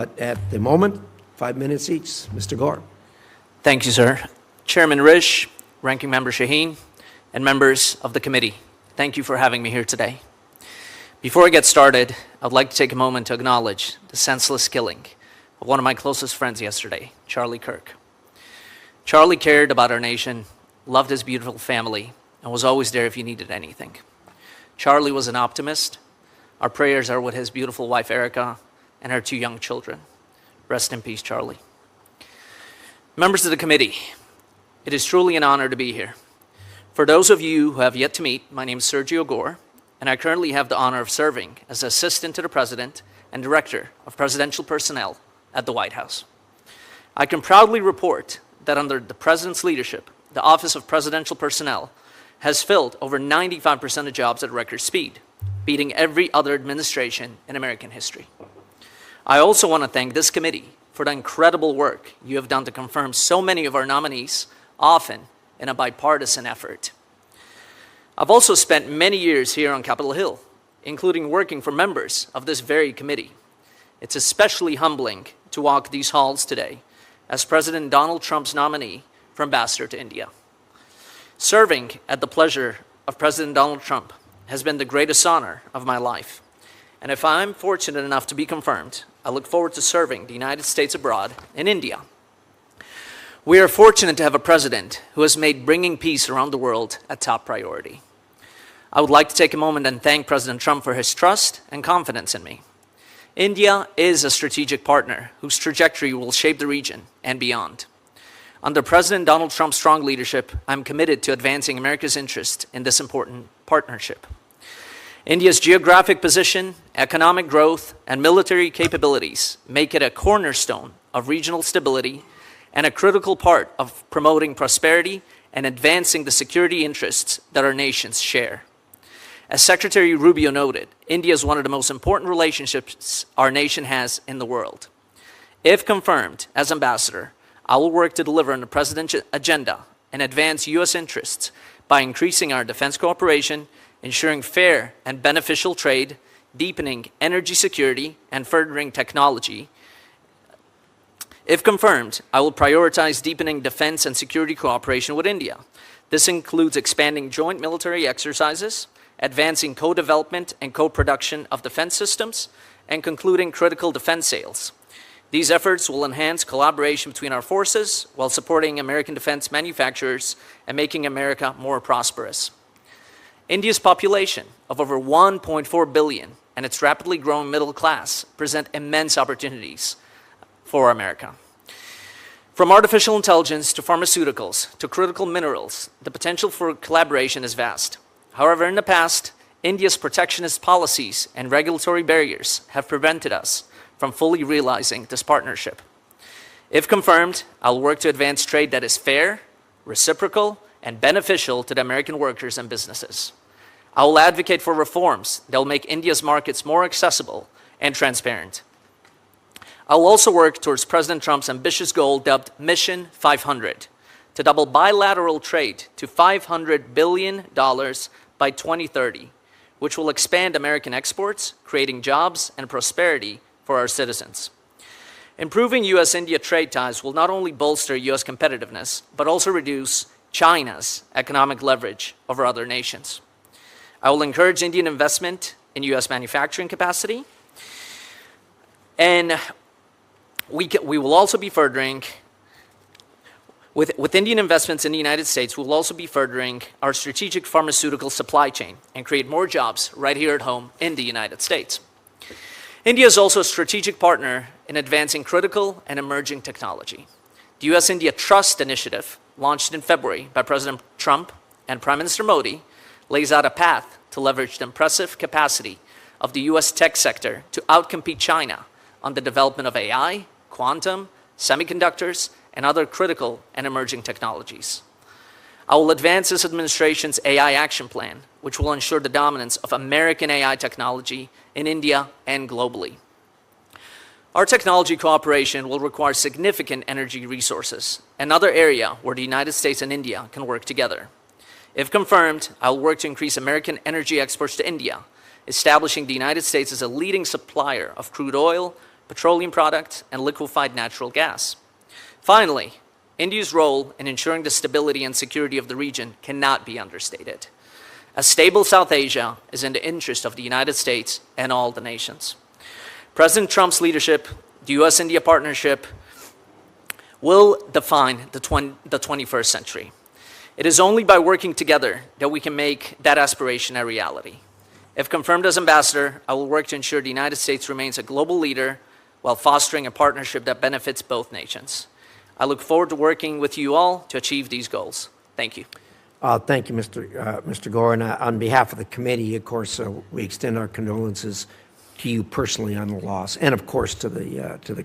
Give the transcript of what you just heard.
But at the moment, 5 minutes each. Mr. Gor. Thank you, sir. Chairman Risch, Ranking Member Shaheen, and members of the committee, thank you for having me here today. Before I get started, I'd like to take a moment to acknowledge the senseless killing of one of my closest friends yesterday, Charlie Kirk. Charlie cared about our nation, loved his beautiful family, and was always there if you needed anything. Charlie was an optimist. Our prayers are with his beautiful wife, Erica, and her 2 young children. Rest in peace, Charlie. Members of the committee, it is truly an honor to be here. For those of you who have yet to meet, my name is Sergio Gor, and I currently have the honor of serving as Assistant to the President and Director of Presidential Personnel at the White House. I can proudly report that under the President's leadership, the Office of Presidential Personnel has filled over 95% of jobs at record speed, beating every other administration in American history. I also want to thank this committee for the incredible work you have done to confirm so many of our nominees, often in a bipartisan effort. I've also spent many years here on Capitol Hill, including working for members of this very committee. It's especially humbling to walk these halls today as President Donald Trump's nominee for ambassador to India. Serving at the pleasure of President Donald Trump has been the greatest honor of my life. And if I'm fortunate enough to be confirmed, I look forward to serving the United States abroad in India. We are fortunate to have a president who has made bringing peace around the world a top priority. I would like to take a moment and thank President Trump for his trust and confidence in me. India is a strategic partner whose trajectory will shape the region and beyond. Under President Donald Trump's strong leadership, I'm committed to advancing America's interest in this important partnership. India's geographic position, economic growth, and military capabilities make it a cornerstone of regional stability and a critical part of promoting prosperity and advancing the security interests that our nations share. As Secretary Rubio noted, India is one of the most important relationships our nation has in the world. If confirmed as ambassador, I will work to deliver on the President's agenda and advance U.S. interests by increasing our defense cooperation, ensuring fair and beneficial trade, deepening energy security, and furthering technology. If confirmed, I will prioritize deepening defense and security cooperation with India. This includes expanding joint military exercises, advancing co-development and co-production of defense systems, and concluding critical defense sales. These efforts will enhance collaboration between our forces while supporting American defense manufacturers and making America more prosperous. India's population of over 1.4 billion and its rapidly growing middle class present immense opportunities for America. From artificial intelligence to pharmaceuticals to critical minerals, the potential for collaboration is vast. However, in the past, India's protectionist policies and regulatory barriers have prevented us from fully realizing this partnership. If confirmed, I'll work to advance trade that is fair, reciprocal, and beneficial to the American workers and businesses. I will advocate for reforms that will make India's markets more accessible and transparent. I will also work towards President Trump's ambitious goal dubbed Mission 500 to double bilateral trade to $500 billion by 2030, which will expand American exports, creating jobs and prosperity for our citizens. Improving U.S.-India trade ties will not only bolster U.S. competitiveness, but also reduce China's economic leverage over other nations. I will encourage Indian investment in U.S. manufacturing capacity, and we will also be furthering, with Indian investments in the United States, we will also be furthering our strategic pharmaceutical supply chain and create more jobs right here at home in the United States. India is also a strategic partner in advancing critical and emerging technology. The U.S.-India Trust Initiative, launched in February by President Trump and Prime Minister Modi, lays out a path to leverage the impressive capacity of the U.S. tech sector to outcompete China on the development of AI, quantum, semiconductors, and other critical and emerging technologies. I will advance this administration's AI action plan, which will ensure the dominance of American AI technology in India and globally. Our technology cooperation will require significant energy resources, another area where the United States and India can work together. If confirmed, I will work to increase American energy exports to India, establishing the United States as a leading supplier of crude oil, petroleum products, and liquefied natural gas. Finally, India's role in ensuring the stability and security of the region cannot be understated. A stable South Asia is in the interest of the United States and all the nations. President Trump's leadership, the U.S.-India partnership, will define the 21st century. It is only by working together that we can make that aspiration a reality. If confirmed as ambassador, I will work to ensure the United States remains a global leader while fostering a partnership that benefits both nations. I look forward to working with you all to achieve these goals. Thank you. Thank you, Mr. Gor. And on behalf of the committee, of course, we extend our condolences to you personally on the loss, and of course to the